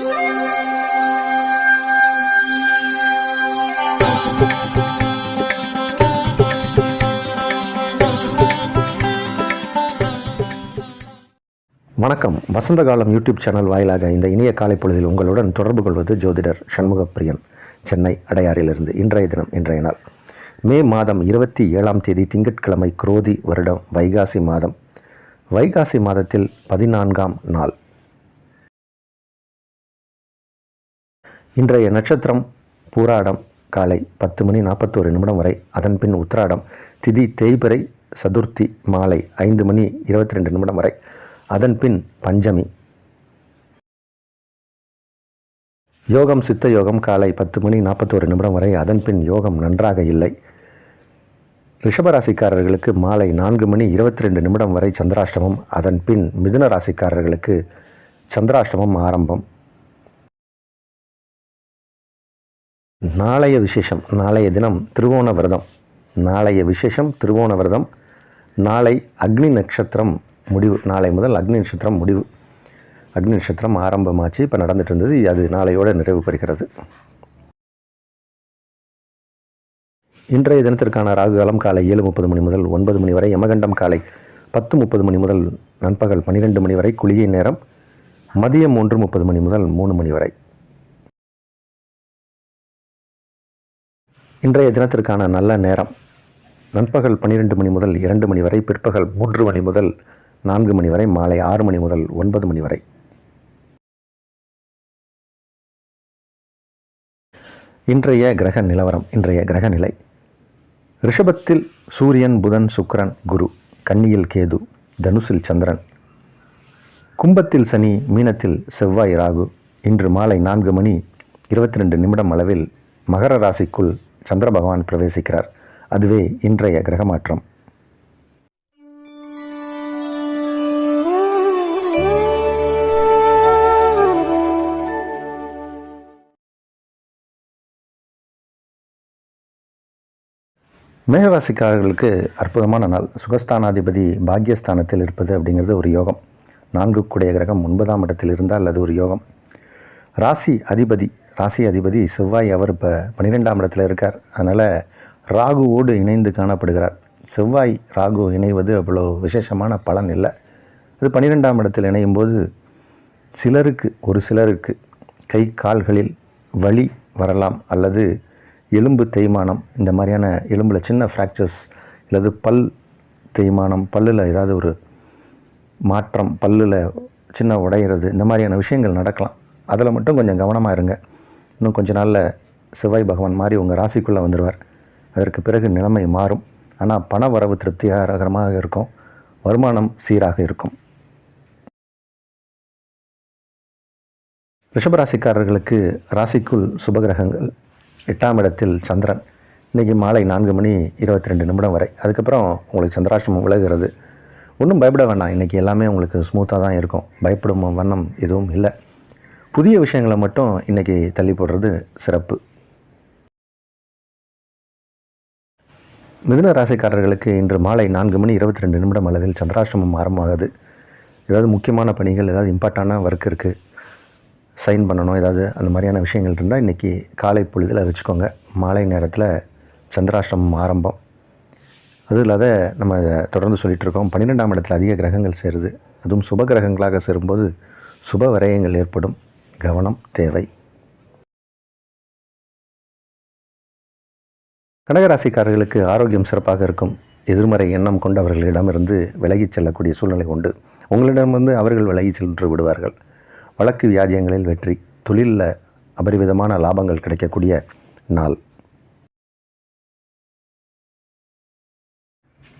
வணக்கம். வசந்த காலம் YouTube channel வாயிலாக இந்த இனிய காலை பொழுதில் உங்களுடன் தொடர்பு கொள்வது ஜோதிடர் சண்முகப்பிரியன், சென்னை அடையாறிலிருந்து. இன்றைய தினம், இன்றைய நாள் மே மாதம் 27ஆம் தேதி திங்கட்கிழமை, குரோதி வருடம் வைகாசி மாதம். வைகாசி மாதத்தில் 14ஆம் நாள். இன்றைய நட்சத்திரம் பூராடம் காலை 10:41 வரை, அதன்பின் உத்திராடம், திதி தேய்பிறை, சதுர்த்தி மாலை 5:22 வரை, அதன்பின் பஞ்சமி. யோகம் சித்த யோகம் காலை 10:41 வரை, அதன்பின் யோகம் நன்றாக இல்லை. ரிஷபராசிக்காரர்களுக்கு மாலை 4:22 வரை சந்திராஷ்டமம், அதன்பின் மிதுன ராசிக்காரர்களுக்கு சந்திராஷ்டமம் ஆரம்பம். நாளைய விசேஷம், நாளைய தினம் திருவோண விரதம். நாளைய விசேஷம் திருவோண விரதம். நாளை அக்னி நட்சத்திரம் முடிவு. நாளை முதல் அக்னி நட்சத்திரம் முடிவு. அக்னி நட்சத்திரம் ஆரம்பமாச்சு, இப்போ நடந்துட்டு இருந்தது. அது நாளையோடு நிறைவு பெறுகிறது. இன்றைய தினத்திற்கான ராகுகாலம் காலை 7:30 முதல் 9 வரை, யமகண்டம் காலை 10:30 முதல் நண்பகல் 12 வரை, குளிகை நேரம் மதியம் 1:30 முதல் 3 வரை. இன்றைய தினத்திற்கான நல்ல நேரம் நண்பகல் 12 முதல் 2 வரை, பிற்பகல் 3 முதல் 4 வரை, மாலை 6 முதல் 9 வரை. இன்றைய கிரக நிலவரம், இன்றைய கிரக நிலை: ரிஷபத்தில் சூரியன், புதன், சுக்கிரன், குரு; கன்னியில் கேது, தனுசில் சந்திரன், கும்பத்தில் சனி, மீனத்தில் செவ்வாய், ராகு. இன்று மாலை 4:22 அளவில் மகர ராசிக்குள் சந்திர பகவான் பிரவேசிக்கிறார். அதுவே இன்றைய கிரக மாற்றம். மேகராசிக்காரர்களுக்கு அற்புதமான நாள். சுகஸ்தானாதிபதி பாக்யஸ்தானத்தில் இருப்பது அப்படிங்கிறது ஒரு யோகம். 4 கூடிய கிரகம் 9ஆம் இடத்தில் இருந்தால் அது ஒரு யோகம். ராசி அதிபதி செவ்வாய், அவர் இப்போ 12ஆம் இடத்துல இருக்கார். அதனால் ராகுவோடு இணைந்து காணப்படுகிறார். செவ்வாய் ராகு இணைவது அவ்வளோ விசேஷமான பலன் இல்லை. அது 12ஆம் இடத்தில் இணையும் போது ஒரு சிலருக்கு கை கால்களில் வலி வரலாம், அல்லது எலும்பு தேய்மானம், இந்த மாதிரியான எலும்பில் சின்ன ஃப்ராக்சர்ஸ், அல்லது பல் தேய்மானம், பல்லில் ஏதாவது ஒரு மாற்றம், பல்லில் சின்ன உடையிறது, இந்த மாதிரியான விஷயங்கள் நடக்கலாம். அதில் மட்டும் கொஞ்சம் கவனமாக இருங்க. இன்னும் கொஞ்ச நாளில் செவ்வாய் பகவான் மாறி உங்கள் ராசிக்குள்ளே வந்துடுவார். அதற்கு பிறகு நிலைமை மாறும். ஆனால் பண வரவு திருப்திகரமாக இருக்கும், வருமானம் சீராக இருக்கும். ரிஷபராசிக்காரர்களுக்கு ராசிக்குள் சுபகிரகங்கள்: 8ஆம் இடத்தில் சந்திரன், இன்றைக்கி மாலை 4:22 வரை. அதுக்கப்புறம் உங்களுக்கு சந்திராஷ்டமம் விலகிறது. ஒன்றும் பயப்பட வேண்டாம். இன்றைக்கி எல்லாமே உங்களுக்கு ஸ்மூத்தாக தான் இருக்கும். பயப்படும் வண்ணம் எதுவும் இல்லை. புதிய விஷயங்களை மட்டும் இன்றைக்கி தள்ளி போடுறது சிறப்பு. மிதுன ராசிக்காரர்களுக்கு இன்று மாலை 4:22 அளவில் சந்திராஷ்டமம் ஆரம்பமாகுது. ஏதாவது முக்கியமான பணிகள், ஏதாவது இம்பார்ட்டண்டான ஒர்க் இருக்குது, சைன் பண்ணணும், ஏதாவது அந்த மாதிரியான விஷயங்கள் இருந்தால் இன்றைக்கி காலை பொழுதில் வச்சுக்கோங்க. மாலை நேரத்தில் சந்திராஷ்டமம் ஆரம்பம். அதுவும் இல்லாத நம்ம தொடர்ந்து சொல்லிகிட்ருக்கோம், 12ஆம் இடத்துல அதிக கிரகங்கள் சேருது. அதுவும் சுப கிரகங்களாக சேரும்போது சுப விரயங்கள் ஏற்படும். கவனம் தேவை. கடகராசிக்காரர்களுக்கு ஆரோக்கியம் சிறப்பாக இருக்கும். எதிர்மறை எண்ணம் கொண்டவர்களிடமிருந்து விலகிச் செல்லக்கூடிய சூழ்நிலை உண்டு. உங்களிடமிருந்து அவர்கள் விலகி சென்று விடுவார்கள். வழக்கு வியாஜியங்களில் வெற்றி, தொழிலில் அபரிவிதமான லாபங்கள் கிடைக்கக்கூடிய நாள்.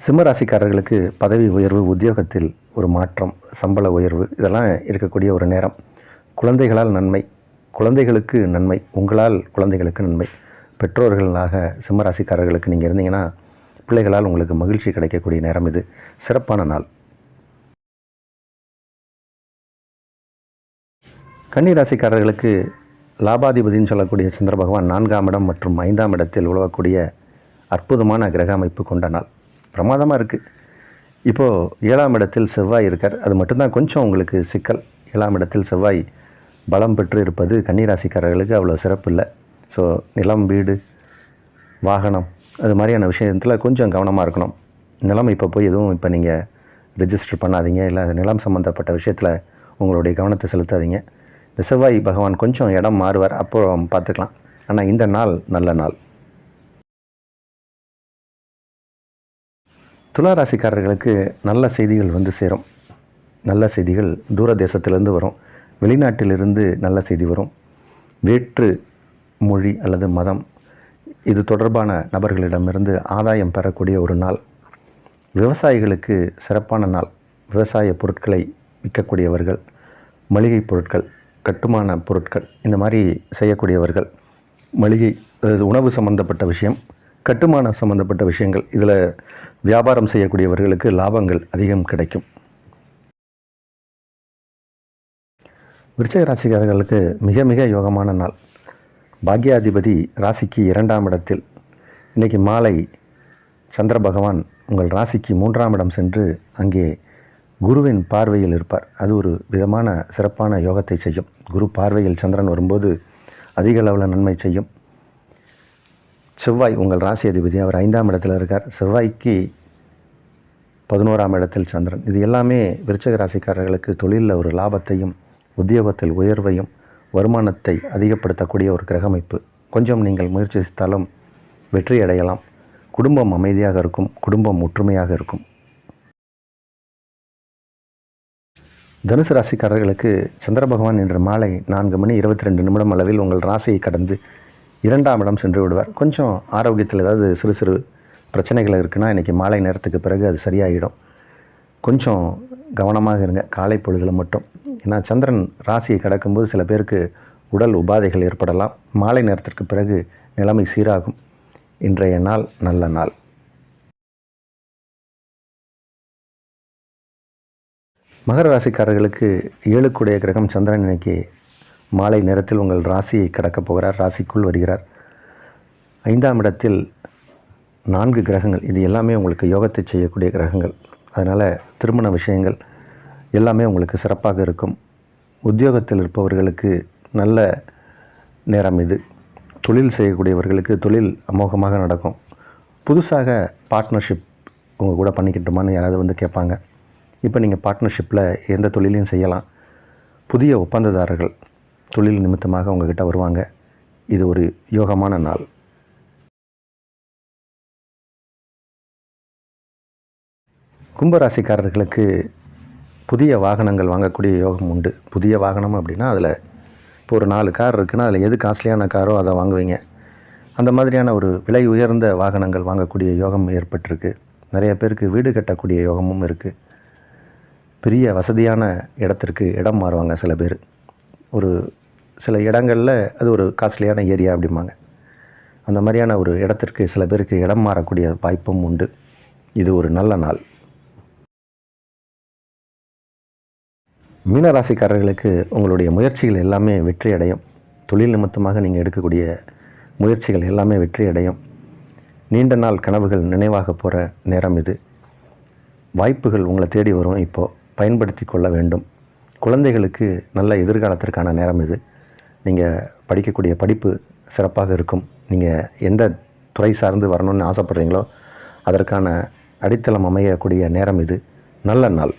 சிம்மராசிக்காரர்களுக்கு பதவி உயர்வு, உத்தியோகத்தில் ஒரு மாற்றம், சம்பள உயர்வு, இதெல்லாம் இருக்கக்கூடிய ஒரு நேரம். குழந்தைகளால் நன்மை, குழந்தைகளுக்கு நன்மை, உங்களால் குழந்தைகளுக்கு நன்மை. பெற்றோர்களாக சிம்மராசிக்காரர்களுக்கு நீங்கள் இருந்தீங்கன்னா பிள்ளைகளால் உங்களுக்கு மகிழ்ச்சி கிடைக்கக்கூடிய நேரம். இது சிறப்பான நாள். கன்னிராசிக்காரர்களுக்கு லாபாதிபதினு சொல்லக்கூடிய சந்திர பகவான் 4ஆம் இடம் மற்றும் 5ஆம் இடத்தில் உழவக்கூடிய அற்புதமான கிரக அமைப்பு கொண்ட நாள். பிரமாதமாக இருக்குது. இப்போது 7ஆம் இடத்தில் செவ்வாய் இருக்கார். அது மட்டும்தான் கொஞ்சம் உங்களுக்கு சிக்கல். 7ஆம் இடத்தில் செவ்வாய் பலம் பெற்று இருப்பது கன்னிராசிக்காரர்களுக்கு அவ்வளோ சிறப்பு இல்லை. ஸோ நிலம், வீடு, வாகனம் அது மாதிரியான விஷயத்தில் கொஞ்சம் கவனமாக இருக்கணும். நிலம் இப்போ போய் எதுவும் இப்போ நீங்கள் ரிஜிஸ்டர் பண்ணாதீங்க, இல்லை நிலம் சம்மந்தப்பட்ட விஷயத்தில் உங்களுடைய கவனத்தை செலுத்தாதீங்க. இந்த செவ்வாய் பகவான் கொஞ்சம் இடம் மாறுவார், அப்போ பார்த்துக்கலாம். ஆனால் இந்த நாள் நல்ல நாள். துலா ராசிக்காரர்களுக்கு நல்ல செய்திகள் வந்து சேரும். நல்ல செய்திகள் தூர தேசத்திலிருந்து வரும், வெளிநாட்டிலிருந்து நல்ல செய்தி வரும். வேற்று மொழி அல்லது மதம் இது தொடர்பான நபர்களிடமிருந்து ஆதாயம் பெறக்கூடிய ஒரு நாள். விவசாயிகளுக்கு சிறப்பான நாள். விவசாய பொருட்களை விற்கக்கூடியவர்கள், மளிகை பொருட்கள், கட்டுமான பொருட்கள் இந்த மாதிரி செய்யக்கூடியவர்கள், மளிகை அதாவது உணவு சம்பந்தப்பட்ட விஷயம், கட்டுமான சம்பந்தப்பட்ட விஷயங்கள் இதில் வியாபாரம் செய்யக்கூடியவர்களுக்கு லாபங்கள் அதிகம் கிடைக்கும். விருச்சிக ராசிக்காரர்களுக்கு மிக மிக யோகமான நாள். பாக்யாதிபதி ராசிக்கு 2ஆம் இடத்தில். இன்றைக்கி மாலை சந்திர பகவான் உங்கள் ராசிக்கு 3ஆம் இடம் சென்று அங்கே குருவின் பார்வையில் இருப்பார். அது ஒரு விதமான சிறப்பான யோகத்தை செய்யும். குரு பார்வையில் சந்திரன் வரும்போது அதிக அளவில் நன்மை செய்யும். செவ்வாய் உங்கள் ராசி அதிபதி, அவர் 5ஆம் இடத்தில் இருக்கார். செவ்வாய்க்கு 11ஆம் இடத்தில் சந்திரன். இது எல்லாமே விருச்சிக ராசிக்காரர்களுக்கு தொழிலில் ஒரு லாபத்தையும் உத்தியோகத்தில் உயர்வையும் வருமானத்தை அதிகப்படுத்தக்கூடிய ஒரு கிரகமைப்பு. கொஞ்சம் நீங்கள் முயற்சித்தாலும் வெற்றி அடையலாம். குடும்பம் அமைதியாக இருக்கும், குடும்பம் ஒற்றுமையாக இருக்கும். தனுசு ராசிக்காரர்களுக்கு சந்திர பகவான் இன்று மாலை 4:22 அளவில் உங்கள் ராசியை கடந்து 2ஆம் இடம் சென்று விடுவார். கொஞ்சம் ஆரோக்கியத்தில் ஏதாவது சிறு சிறு பிரச்சனைகள் இருக்குன்னா இன்றைக்கி மாலை நேரத்துக்கு பிறகு அது சரியாயிடும். கொஞ்சம் கவனமாக இருங்க காலை பொழுதில் மட்டும். ஏன்னா சந்திரன் ராசியை கடக்கும்போது சில பேருக்கு உடல் உபாதைகள் ஏற்படலாம். மாலை நேரத்திற்கு பிறகு நிலைமை சீராகும். இன்றைய நாள் நல்ல நாள். மகர ராசிக்காரர்களுக்கு 7க்குடைய கிரகம் சந்திரன் இன்னைக்கு மாலை நேரத்தில் உங்கள் ராசியை கடக்கப் போகிறார். ராசிக்குள் வருகிறார். 5ஆம் இடத்தில் 4 கிரகங்கள். இது எல்லாமே உங்களுக்கு யோகத்தை செய்யக்கூடிய கிரகங்கள். அதனால் திருமண விஷயங்கள் எல்லாமே உங்களுக்கு சிறப்பாக இருக்கும். உத்தியோகத்தில் இருப்பவர்களுக்கு நல்ல நேரம் இது. தொழில் செய்யக்கூடியவர்களுக்கு தொழில் அமோகமாக நடக்கும். புதுசாக பார்ட்னர்ஷிப் உங்கள் கூட பண்ணிக்கிட்டோமான்னு யாராவது வந்து கேட்பாங்க. இப்போ நீங்கள் பார்ட்னர்ஷிப்பில் எந்த தொழிலையும் செய்யலாம். புதிய ஒப்பந்ததாரர்கள் தொழில் நிமித்தமாக உங்கள்கிட்ட வருவாங்க. இது ஒரு யோகமான நாள். கும்பராசிக்காரர்களுக்கு புதிய வாகனங்கள் வாங்கக்கூடிய யோகம் உண்டு. புதிய வாகனம் அப்படின்னா அதில் இப்போ ஒரு 4 கார் இருக்குன்னா அதில் எது காஸ்ட்லியான காரோ அதை வாங்குவீங்க. அந்த மாதிரியான ஒரு விலை உயர்ந்த வாகனங்கள் வாங்கக்கூடிய யோகம் ஏற்பட்டிருக்கு. நிறைய பேருக்கு வீடு கட்டக்கூடிய யோகமும் இருக்குது. பெரிய வசதியான இடத்திற்கு இடம் மாறுவாங்க சில பேர். ஒரு சில இடங்களில் அது ஒரு காஸ்ட்லியான ஏரியா அப்படிம்பாங்க. அந்த மாதிரியான ஒரு இடத்திற்கு சில பேருக்கு இடம் மாறக்கூடிய வாய்ப்பும் உண்டு. இது ஒரு நல்ல நாள். மீனராசிக்காரர்களுக்கு உங்களுடைய முயற்சிகள் எல்லாமே வெற்றி அடையும். தொழில் நிமித்தமாக நீங்கள் எடுக்கக்கூடிய முயற்சிகள் எல்லாமே வெற்றி அடையும். நீண்ட நாள் கனவுகள் நினைவாக போகிற நேரம் இது. வாய்ப்புகள் உங்களை தேடி வரும். இப்போது பயன்படுத்தி கொள்ள வேண்டும். குழந்தைகளுக்கு நல்ல எதிர்காலத்திற்கான நேரம் இது. நீங்கள் படிக்கக்கூடிய படிப்பு சிறப்பாக இருக்கும். நீங்கள் எந்த துறை சார்ந்து வரணும்னு ஆசைப்படுறீங்களோ அதற்கான அடித்தளம் அமையக்கூடிய நேரம் இது. நல்ல நாள்.